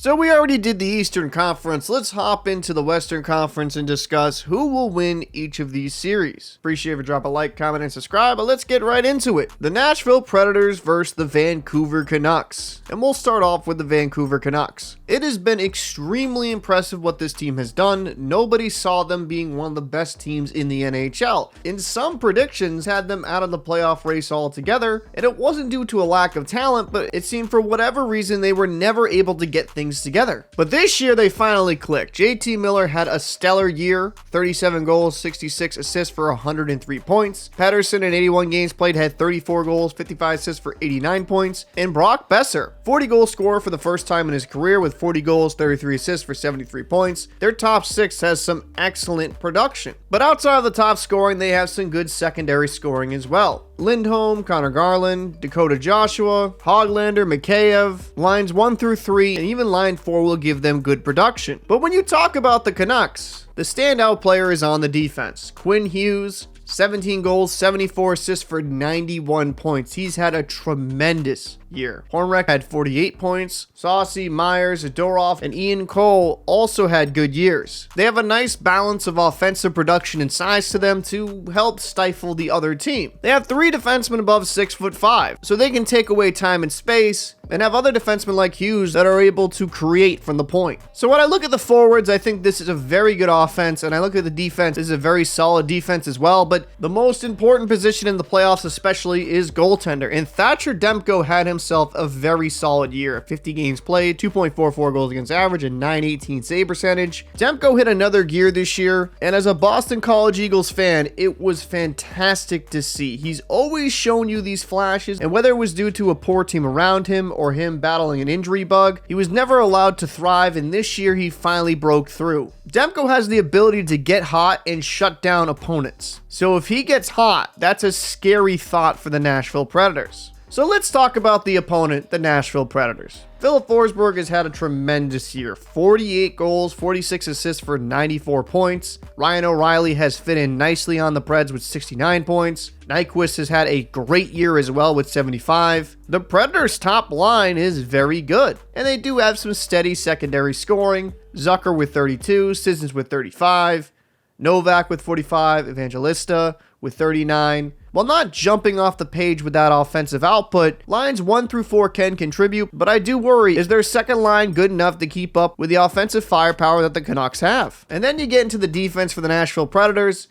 So we already did the Eastern Conference. Let's hop into the Western Conference and discuss who will win each of these series. Appreciate if you drop a like, comment, and subscribe, but let's get right into it. The Nashville Predators versus the Vancouver Canucks. And we'll start off with the Vancouver Canucks. It has been extremely impressive what this team has done. Nobody saw them being one of the best teams in the NHL. In some predictions, had them out of the playoff race altogether, and it wasn't due to a lack of talent, but it seemed for whatever reason they were never able to get things together. But this year they finally clicked. JT Miller had a stellar year, 37 goals, 66 assists for 103 points. Pettersson in 81 games played had 34 goals, 55 assists for 89 points. And Brock Besser, 40 goal scorer for the first time in his career with 40 goals, 33 assists for 73 points. Their top six has some excellent production. But outside of the top scoring, they have some good secondary scoring as well. Lindholm, Connor Garland, Dakota Joshua, Hoglander, Mikheyev, lines 1 through 3, and even line 4 will give them good production. But when you talk about the Canucks, the standout player is on the defense. Quinn Hughes, 17 goals, 74 assists for 91 points. He's had a tremendous year. Hornrek had 48 points. Saucy, Myers, Zadorov, and Ian Cole also had good years. They have a nice balance of offensive production and size to them to help stifle the other team. They have 3 defensemen above 6'5", so they can take away time and space, and have other defensemen like Hughes that are able to create from the point. So when I look at the forwards, I think this is a very good offense, and I look at the defense, this is a very solid defense as well, but the most important position in the playoffs especially is goaltender, and Thatcher Demko had himself a very solid year. 50 games played, 2.44 goals against average, and .918 save percentage. Demko hit another gear this year, and as a Boston College Eagles fan, it was fantastic to see. He's always shown you these flashes, and whether it was due to a poor team around him or him battling an injury bug, he was never allowed to thrive, and this year he finally broke through. Demko has the ability to get hot and shut down opponents. So if he gets hot, that's a scary thought for the Nashville Predators. So let's talk about the opponent, the Nashville Predators. Philip Forsberg has had a tremendous year. 48 goals, 46 assists for 94 points. Ryan O'Reilly has fit in nicely on the Preds with 69 points. Nyquist has had a great year as well with 75. The Predators' top line is very good, and they do have some steady secondary scoring. Zucker with 32, Sissons with 35, Novak with 45, Evangelista with 39. While not jumping off the page with that offensive output, lines 1 through 4 can contribute, but I do worry, is their second line good enough to keep up with the offensive firepower that the Canucks have? And then you get into the defense for the Nashville Predators,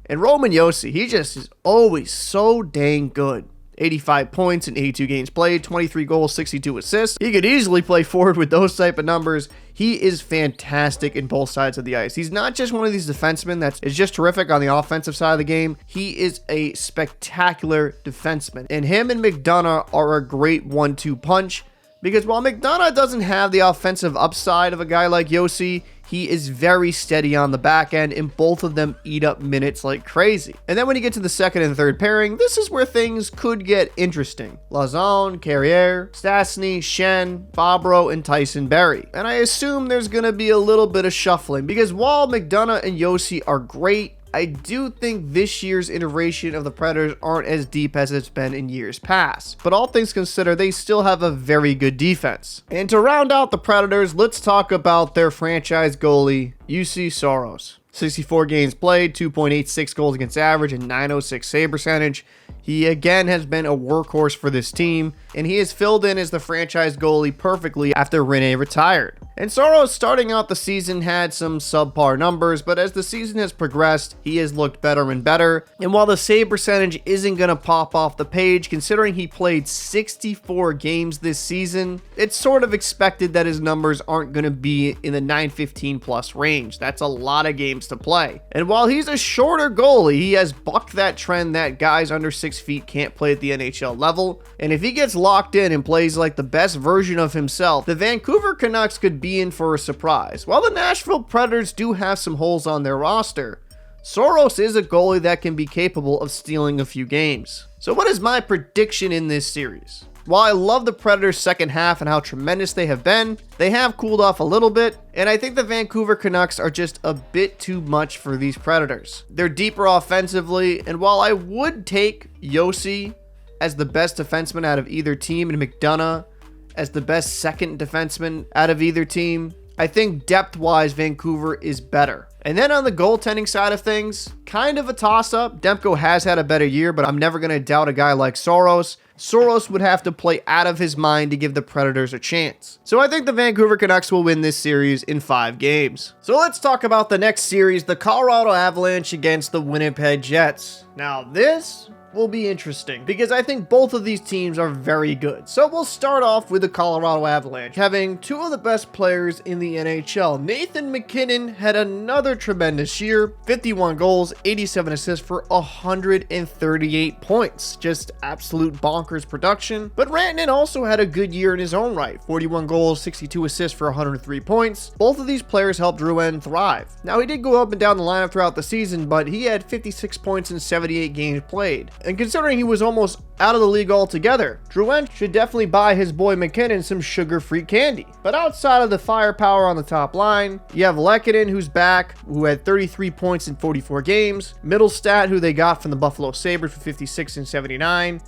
and Roman Josi, he just is always so dang good. 85 points in 82 games played, 23 goals, 62 assists. He could easily play forward with those type of numbers. He is fantastic in both sides of the ice. He's not just one of these defensemen that is just terrific on the offensive side of the game. He is a spectacular defenseman. And him and McDonough are a great 1-2 punch, because while McDonough doesn't have the offensive upside of a guy like Josi, he is very steady on the back end, and both of them eat up minutes like crazy. And then when you get to the second and third pairing, this is where things could get interesting. Lauzon, Carrier, Stastny, Shen, Fabro, and Tyson Berry. And I assume there's going to be a little bit of shuffling, because while McDonough and Josi are great, I do think this year's iteration of the Predators aren't as deep as it's been in years past. But all things considered, they still have a very good defense. And to round out the Predators, let's talk about their franchise goalie, Juuse Saros. 64 games played, 2.86 goals against average, and .906 save percentage. He again has been a workhorse for this team, and he has filled in as the franchise goalie perfectly after Rene retired. And Saros starting out the season had some subpar numbers, but as the season has progressed, he has looked better and better. And while the save percentage isn't going to pop off the page, considering he played 64 games this season, it's sort of expected that his numbers aren't going to be in the .915 plus range. That's a lot of games to play. And while he's a shorter goalie, he has bucked that trend that guys under 6 feet can't play at the NHL level. And if he gets locked in and plays like the best version of himself, the Vancouver Canucks could be in for a surprise. While the Nashville Predators do have some holes on their roster, Saros is a goalie that can be capable of stealing a few games. So what is my prediction in this series? While I love the Predators' second half and how tremendous they have been, they have cooled off a little bit, and I think the Vancouver Canucks are just a bit too much for these Predators. They're deeper offensively, and while I would take Josi as the best defenseman out of either team and McDonough as the best second defenseman out of either team. I think depth-wise, Vancouver is better. And then on the goaltending side of things, kind of a toss-up. Demko has had a better year, but I'm never going to doubt a guy like Soros. Soros would have to play out of his mind to give the Predators a chance. So I think the Vancouver Canucks will win this series in 5 games. So let's talk about the next series, the Colorado Avalanche against the Winnipeg Jets. Now this will be interesting because I think both of these teams are very good. So we'll start off with the Colorado Avalanche, having 2 of the best players in the NHL. Nathan MacKinnon had another tremendous year, 51 goals, 87 assists for 138 points. Just absolute bonkers production. But Rantanen also had a good year in his own right, 41 goals, 62 assists for 103 points. Both of these players helped Drouin thrive. Now he did go up and down the lineup throughout the season, but he had 56 points in 78 games played. And considering he was almost out of the league altogether, Drouin should definitely buy his boy MacKinnon some sugar-free candy. But outside of the firepower on the top line, you have Lehkonen, who's back, who had 33 points in 44 games, Middlestat, who they got from the Buffalo Sabres for 56 and 79,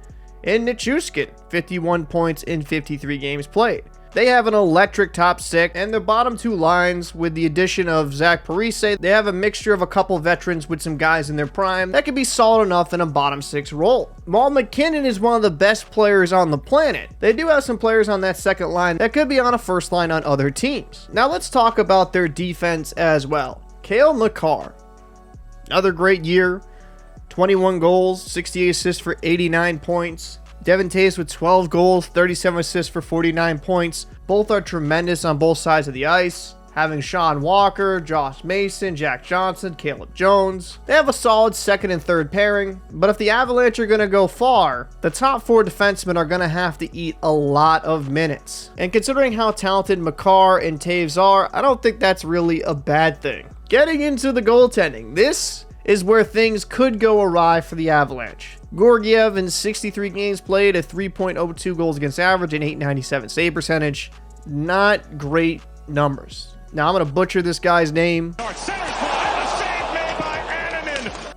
and Nichushkin, 51 points in 53 games played. They have an electric top 6, and their bottom 2 lines, with the addition of Zach Parise, they have a mixture of a couple veterans with some guys in their prime that could be solid enough in a bottom 6 role. While MacKinnon is one of the best players on the planet, they do have some players on that second line that could be on a first line on other teams. Now let's talk about their defense as well. Cale Makar, another great year, 21 goals, 68 assists for 89 points. Devin Taves with 12 goals, 37 assists for 49 points. Both are tremendous on both sides of the ice. Having Sean Walker, Josh Mason, Jack Johnson, Caleb Jones. They have a solid second and third pairing, but if the Avalanche are going to go far, the top 4 defensemen are going to have to eat a lot of minutes. And considering how talented Makar and Taves are, I don't think that's really a bad thing. Getting into the goaltending, this is where things could go awry for the Avalanche. Georgiev in 63 games played, a 3.02 goals against average and 897 save percentage. Not great numbers. Now I'm going to butcher this guy's name.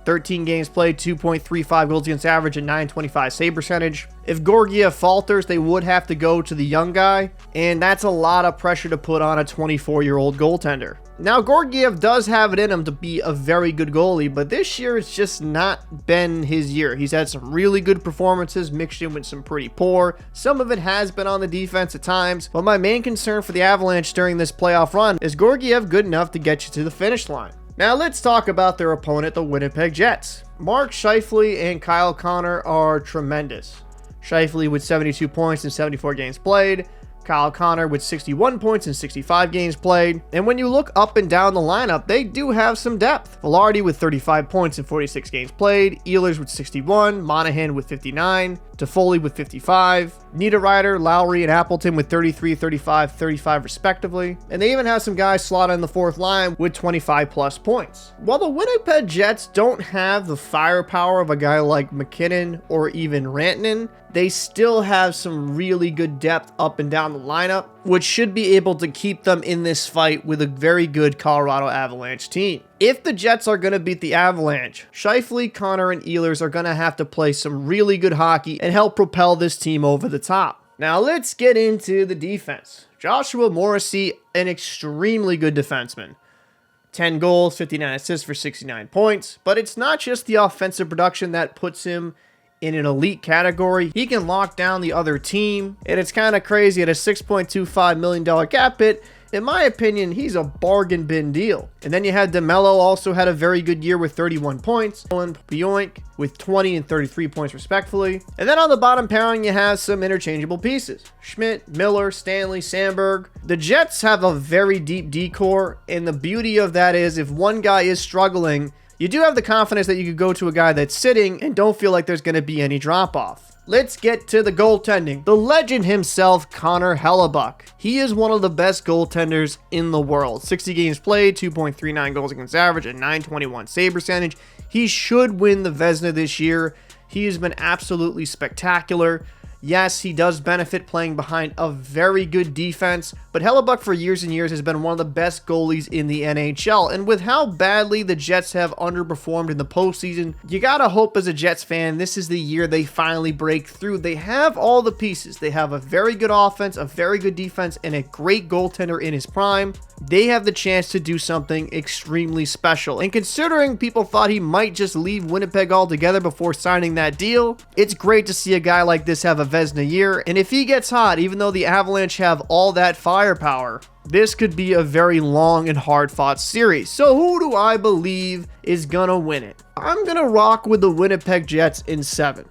13 games played, 2.35 goals against average and 925 save percentage. If Georgiev falters, they would have to go to the young guy, and that's a lot of pressure to put on a 24-year-old goaltender. Now, Georgiev does have it in him to be a very good goalie, but this year it's just not been his year. He's had some really good performances mixed in with some pretty poor. Some of it has been on the defense at times, but my main concern for the Avalanche during this playoff run is Georgiev good enough to get you to the finish line? Now let's talk about their opponent, the Winnipeg Jets. Mark Scheifele and Kyle Connor are tremendous. Scheifele with 72 points in 74 games played. Kyle Connor with 61 points in 65 games played. And when you look up and down the lineup, they do have some depth. Velarde with 35 points in 46 games played. Ehlers with 61. Monahan with 59. Toffoli with 55. Niederreiter, Lowry, and Appleton with 33, 35, 35 respectively. And they even have some guys slotted in the 4th line with 25 plus points. While the Winnipeg Jets don't have the firepower of a guy like MacKinnon or even Rantanen, they still have some really good depth up and down the lineup, which should be able to keep them in this fight with a very good Colorado Avalanche team. If the Jets are going to beat the Avalanche, Scheifele, Connor, and Ehlers are going to have to play some really good hockey and help propel this team over the top. Now let's get into the defense. Joshua Morrissey, an extremely good defenseman. 10 goals, 59 assists for 69 points, but it's not just the offensive production that puts him in an elite category. He can lock down the other team, and it's kind of crazy at a $6.25 million cap hit. In my opinion, he's a bargain bin deal. And then you had DeMello, also had a very good year with 31 points. Bioink with 20 and 33 points respectively. And then on the bottom pairing, you have some interchangeable pieces. Schmidt, Miller, Stanley, Sandberg. The Jets have a very deep D-core, and the beauty of that is if one guy is struggling, you do have the confidence that you could go to a guy that's sitting and don't feel like there's going to be any drop-off. Let's get to the goaltending. The legend himself, Connor Hellebuck. He is one of the best goaltenders in the world. 60 games played, 2.39 goals against average, and 921 save percentage. He should win the Vezina this year. He has been absolutely spectacular. Yes, he does benefit playing behind a very good defense, but Hellebuck for years and years has been one of the best goalies in the NHL, and with how badly the Jets have underperformed in the postseason, you gotta hope as a Jets fan this is the year they finally break through. They have all the pieces. They have a very good offense, a very good defense, and a great goaltender in his prime. They have the chance to do something extremely special, and considering people thought he might just leave Winnipeg altogether before signing that deal, it's great to see a guy like this have a Vezina year, and if he gets hot, even though the Avalanche have all that firepower, this could be a very long and hard-fought series. So who do I believe is gonna win it? I'm gonna rock with the Winnipeg Jets in 7.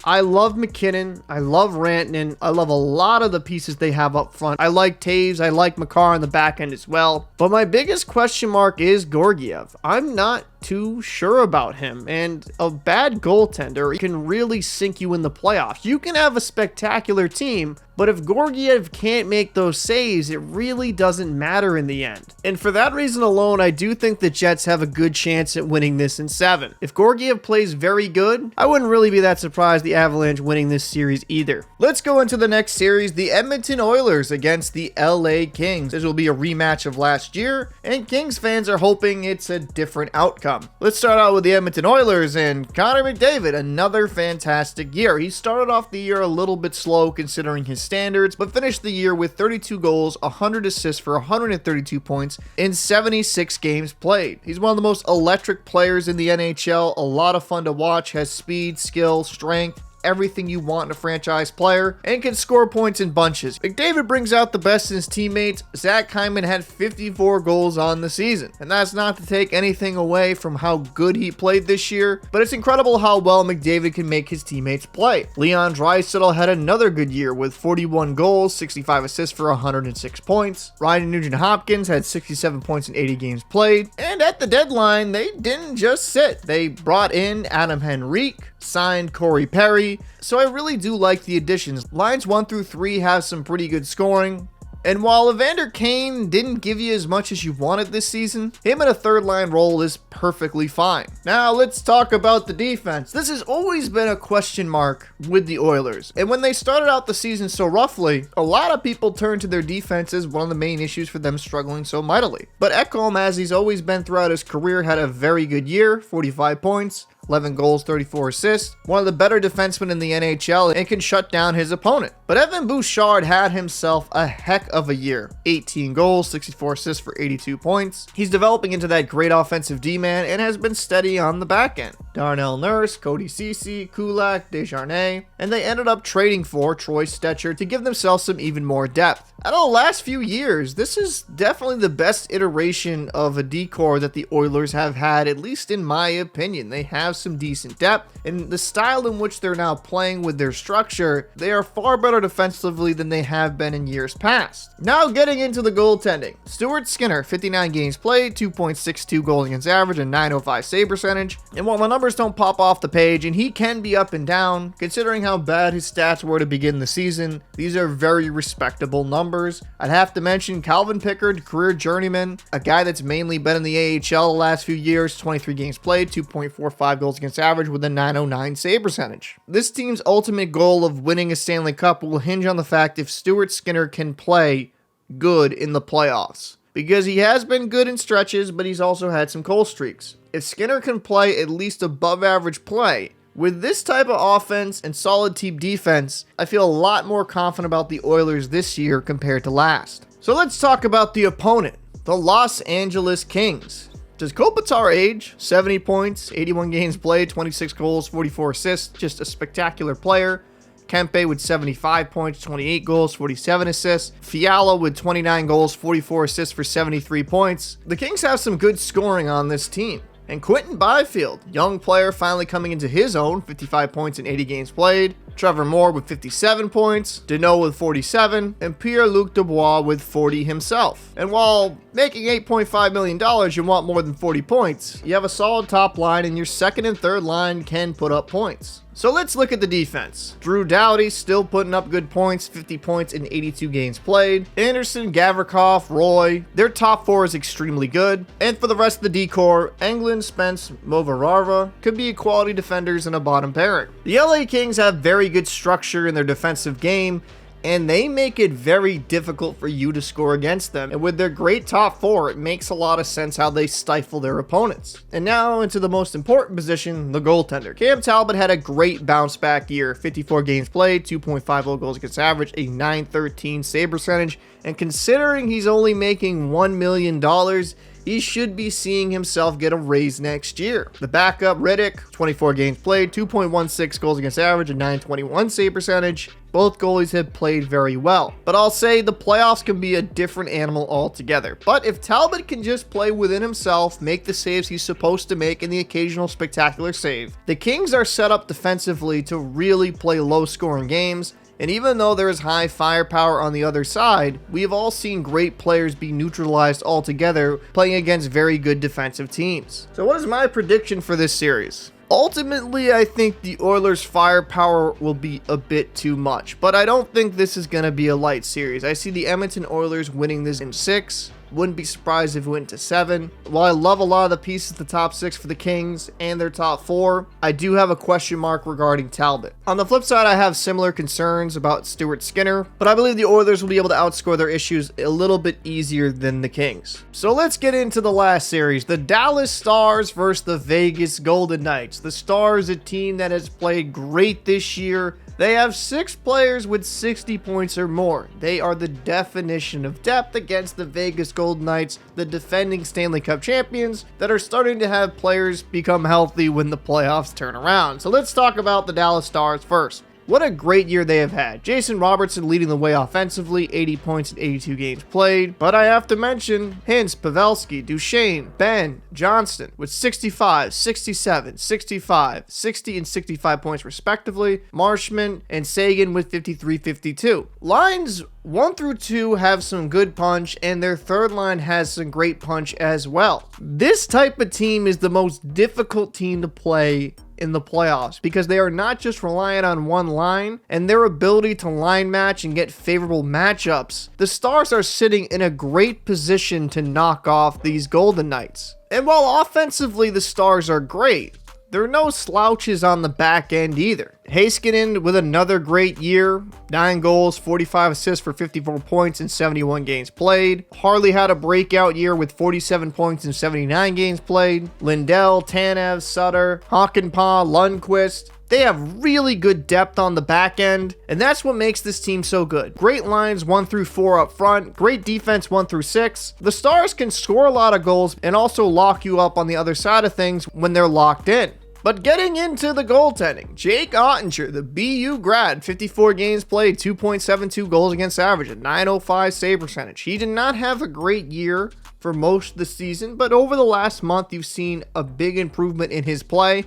I love McKinnon, I love Rantanen, I love a lot of the pieces they have up front. I like Taves, I like Makar on the back end as well. But my biggest question mark is Georgiev. I'm not too sure about him, and a bad goaltender can really sink you in the playoffs. You can have a spectacular team, but if Georgiev can't make those saves, it really doesn't matter in the end. And for that reason alone, I do think the Jets have a good chance at winning this in 7. If Georgiev plays very good, I wouldn't really be that surprised the Avalanche winning this series either. Let's go into the next series, the Edmonton Oilers against the LA Kings. This will be a rematch of last year, and Kings fans are hoping it's a different outcome. Let's start out with the Edmonton Oilers and Connor McDavid, another fantastic year. He started off the year a little bit slow considering his standards, but finished the year with 32 goals, 100 assists for 132 points in 76 games played. He's one of the most electric players in the NHL, a lot of fun to watch, has speed, skill, strength, everything you want in a franchise player, and can score points in bunches. McDavid brings out the best in his teammates. Zach Hyman had 54 goals on the season, and that's not to take anything away from how good he played this year, but it's incredible how well McDavid can make his teammates play. Leon Draisaitl had another good year with 41 goals, 65 assists for 106 points. Ryan Nugent-Hopkins had 67 points in 80 games played, and at the deadline, they didn't just sit. They brought in Adam Henrique, signed Corey Perry, so I really do like the additions. Lines 1 through 3 have some pretty good scoring, and while Evander Kane didn't give you as much as you wanted this season, him in a third line role is perfectly fine. Now let's talk about the defense. This has always been a question mark with the Oilers, and when they started out the season so roughly, a lot of people turned to their defense as one of the main issues for them struggling so mightily. But Ekholm, as he's always been throughout his career, had a very good year, 45 points, 11 goals, 34 assists, one of the better defensemen in the NHL, and can shut down his opponent. But Evan Bouchard had himself a heck of a year. 18 goals, 64 assists for 82 points. He's developing into that great offensive D-man and has been steady on the back end. Darnell Nurse, Cody Ceci, Kulak, Desjardins, and they ended up trading for Troy Stecher to give themselves some even more depth. Out of the last few years, this is definitely the best iteration of a D-core that the Oilers have had, at least in my opinion. They have some decent depth, and the style in which they're now playing with their structure, they are far better defensively than they have been in years past. Now getting into the goaltending. Stuart Skinner, 59 games played, 2.62 goals against average, and 905 save percentage. And while the numbers don't pop off the page, and he can be up and down, considering how bad his stats were to begin the season, these are very respectable numbers. I'd have to mention Calvin Pickard, career journeyman, a guy that's mainly been in the AHL the last few years, 23 games played, 2.45 goals against average with a 909 save percentage. This team's ultimate goal of winning a Stanley Cup will hinge on the fact if Stuart Skinner can play good in the playoffs, because he has been good in stretches, but he's also had some cold streaks. If Skinner can play at least above average play, with this type of offense and solid team defense, I feel a lot more confident about the Oilers this year compared to last. So let's talk about the opponent, the Los Angeles Kings. Does Kopitar age? 70 points, 81 games played, 26 goals, 44 assists, just a spectacular player. Kempe with 75 points, 28 goals, 47 assists. Fiala with 29 goals, 44 assists for 73 points. The Kings have some good scoring on this team. And Quentin Byfield, young player finally coming into his own, 55 points in 80 games played. Trevor Moore with 57 points, Deneau with 47, and Pierre-Luc Dubois with 40 himself. And while making $8.5 million, you want more than 40 points, you have a solid top line and your second and third line can put up points. So let's look at the defense. Drew Doughty still putting up good points, 50 points in 82 games played. Anderson, Gavrikov, Roy, their top four is extremely good. And for the rest of the D-core, Englund, Spence, Movararva could be quality defenders in a bottom pairing. The LA Kings have very very good structure in their defensive game, and they make it very difficult for you to score against them. And with their great top four, it makes a lot of sense how they stifle their opponents. And now into the most important position, the goaltender. Cam Talbot had a great bounce back year. 54 games played, 2.50 goals against average, a .913 save percentage. And considering he's only making $1 million, he should be seeing himself get a raise next year. The backup, Riddick, 24 games played, 2.16 goals against average, a .921 save percentage. Both goalies have played very well, but I'll say the playoffs can be a different animal altogether. But if Talbot can just play within himself, make the saves he's supposed to make, and the occasional spectacular save, the Kings are set up defensively to really play low-scoring games. And even though there is high firepower on the other side, we have all seen great players be neutralized altogether playing against very good defensive teams. So what is my prediction for this series? Ultimately, I think the Oilers' firepower will be a bit too much, but I don't think this is going to be a light series. I see the Edmonton Oilers winning this in 6. Wouldn't be surprised if it went to 7. While I love a lot of the pieces, the top 6 for the Kings and their top 4, I do have a question mark regarding Talbot. On the flip side, I have similar concerns about Stuart Skinner, but I believe the Oilers will be able to outscore their issues a little bit easier than the Kings. So let's get into the last series, the Dallas Stars versus the Vegas Golden Knights. The Stars, a team that has played great this year. They have 6 players with 60 points or more. They are the definition of depth against the Vegas Golden Knights, the defending Stanley Cup champions that are starting to have players become healthy when the playoffs turn around. So let's talk about the Dallas Stars first. What a great year they have had. Jason Robertson leading the way offensively, 80 points in 82 games played. But I have to mention Hintz, Pavelski, Duchesne, Ben, Johnston with 65, 67, 65, 60, and 65 points respectively. Marshman and Sagan with 53, 52. Lines 1 through 2 have some good punch, and their third line has some great punch as well. This type of team is the most difficult team to play in the playoffs because they are not just reliant on one line and their ability to line match and get favorable matchups. The Stars are sitting in a great position to knock off these Golden Knights. And while offensively the Stars are great, there are no slouches on the back end either. Heiskanen with another great year, 9 goals, 45 assists for 54 points in 71 games played. Harley had a breakout year with 47 points in 79 games played. Lindell, Tanev, Sutter, Hakanpää, Lundqvist. They have really good depth on the back end, and that's what makes this team so good. Great lines 1 through 4 up front, great defense 1 through 6. The Stars can score a lot of goals and also lock you up on the other side of things when they're locked in. But getting into the goaltending, Jake Ottinger, the BU grad, 54 games played, 2.72 goals against average, a .905 save percentage. He did not have a great year for most of the season, but over the last month, you've seen a big improvement in his play.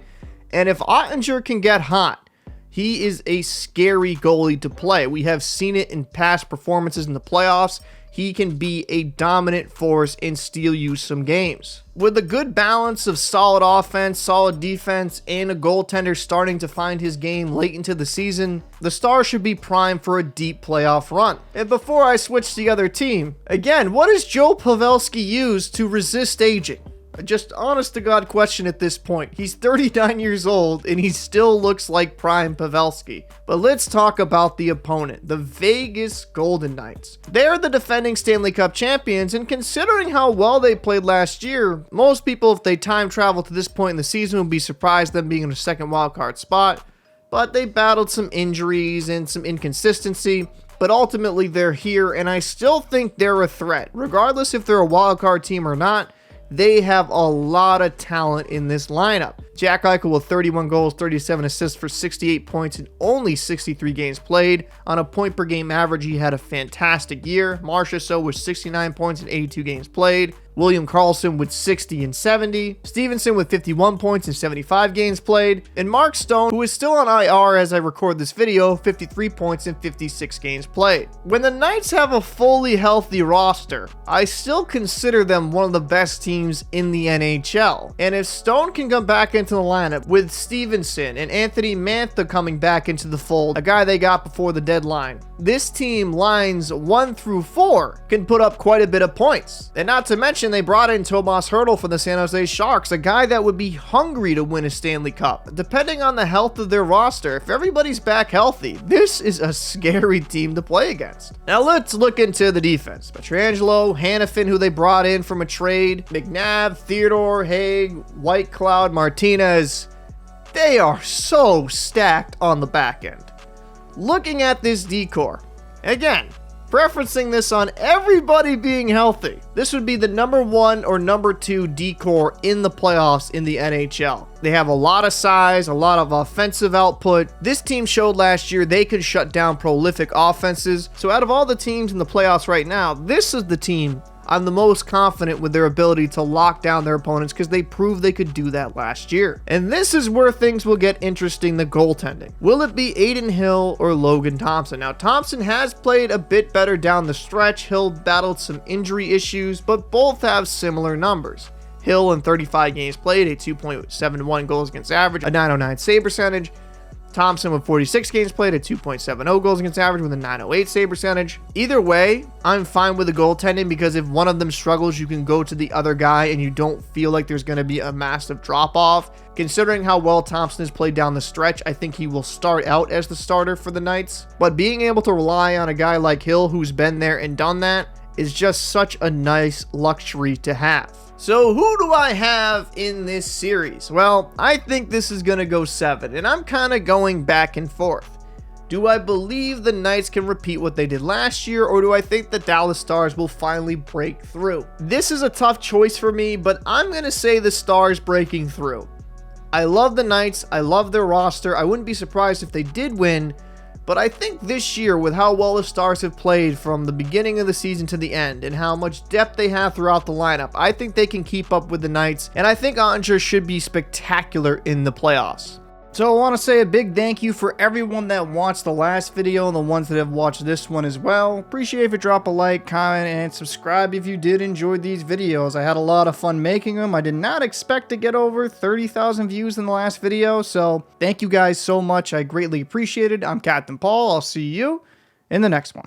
And if Ottinger can get hot, he is a scary goalie to play. We have seen it in past performances in the playoffs. He can be a dominant force and steal you some games. With a good balance of solid offense, solid defense, and a goaltender starting to find his game late into the season, the Stars should be primed for a deep playoff run. And before I switch to the other team, again, what does Joe Pavelski use to resist aging? Just honest to God question at this point. He's 39 years old and he still looks like prime Pavelski. But let's talk about the opponent, the Vegas Golden Knights. They're the defending Stanley Cup champions, and considering how well they played last year, most people, if they time travel to this point in the season, would be surprised them being in a second wildcard spot. But they battled some injuries and some inconsistency. But ultimately they're here, and I still think they're a threat. Regardless if they're a wildcard team or not, they have a lot of talent in this lineup. Jack Eichel with 31 goals, 37 assists for 68 points in only 63 games played. On a point per game average, he had a fantastic year. Marchessault with 69 points in 82 games played. William Karlsson with 60 and 70. Stevenson with 51 points in 75 games played. And Mark Stone, who is still on IR as I record this video, 53 points in 56 games played. When the Knights have a fully healthy roster, I still consider them one of the best teams in the NHL. And if Stone can come back into into the lineup with Stevenson and Anthony Mantha coming back into the fold, a guy they got before the deadline, this team lines 1 through 4 can put up quite a bit of points. And not to mention they brought in Tomas Hertl from the San Jose Sharks, a guy that would be hungry to win a Stanley Cup. Depending on the health of their roster, if everybody's back healthy, this is a scary team to play against. Now let's look into the defense. Pietrangelo, Hannafin, who they brought in from a trade, McNabb, Theodore, Haig, Whitecloud, Martinez. They are so stacked on the back end. Looking at this decor, again, preferencing this on everybody being healthy, this would be the number 1 or number 2 decor in the playoffs in the NHL. They have a lot of size, a lot of offensive output. This team showed last year they could shut down prolific offenses. So out of all the teams in the playoffs right now, this is the team I'm the most confident with their ability to lock down their opponents because they proved they could do that last year. And this is where things will get interesting, the goaltending. Will it be Adin Hill or Logan Thompson? Now, Thompson has played a bit better down the stretch. Hill battled some injury issues, but both have similar numbers. Hill in 35 games played, a 2.71 goals against average, a .909 save percentage. Thompson with 46 games played at 2.70 goals against average with a .908 save percentage. Either way, I'm fine with the goaltending because if one of them struggles, you can go to the other guy and you don't feel like there's going to be a massive drop-off. Considering how well Thompson has played down the stretch, I think he will start out as the starter for the Knights. But being able to rely on a guy like Hill who's been there and done that is just such a nice luxury to have. So who do I have in this series? Well, I think this is going to go 7, and I'm kind of going back and forth. Do I believe the Knights can repeat what they did last year, or do I think the Dallas Stars will finally break through? This is a tough choice for me, but I'm going to say the Stars breaking through. I love the Knights. I love their roster. I wouldn't be surprised if they did win, but I think this year, with how well the Stars have played from the beginning of the season to the end and how much depth they have throughout the lineup, I think they can keep up with the Knights, and I think Oettinger should be spectacular in the playoffs. So I want to say a big thank you for everyone that watched the last video and the ones that have watched this one as well. Appreciate if you drop a like, comment, and subscribe if you did enjoy these videos. I had a lot of fun making them. I did not expect to get over 30,000 views in the last video, so thank you guys so much. I greatly appreciate it. I'm Captain Paul. I'll see you in the next one.